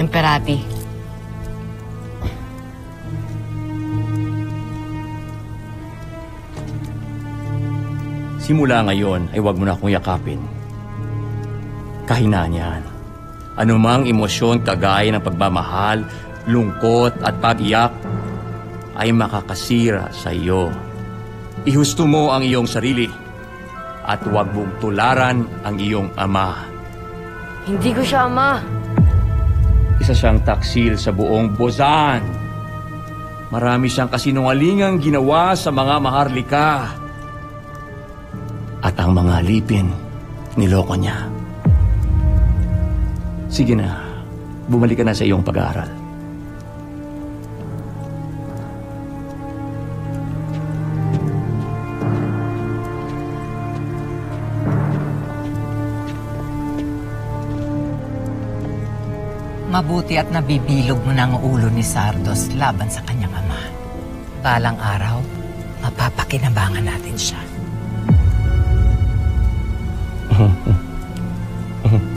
Emperati. Simula ngayon ay huwag mo na akong yakapin. Kahinaan yan. Anumang emosyon kagaya ng pagmamahal, lungkot at pag-iyak ay makakasira sa iyo. Ihusto mo ang iyong sarili at huwag mong tularan ang iyong ama. Hindi ko siya ama. Isa siyang taksil sa buong Bozan. Marami siyang kasinungalingang ginawa sa mga maharlika. At ang mga alipin, niloko niya. Sige na, bumalik ka na sa iyong pag-aaral. Mabuti at nabibilog mo na ang ulo ni Sardos laban sa kanyang ama. Balang araw, mapapakinabangan natin siya.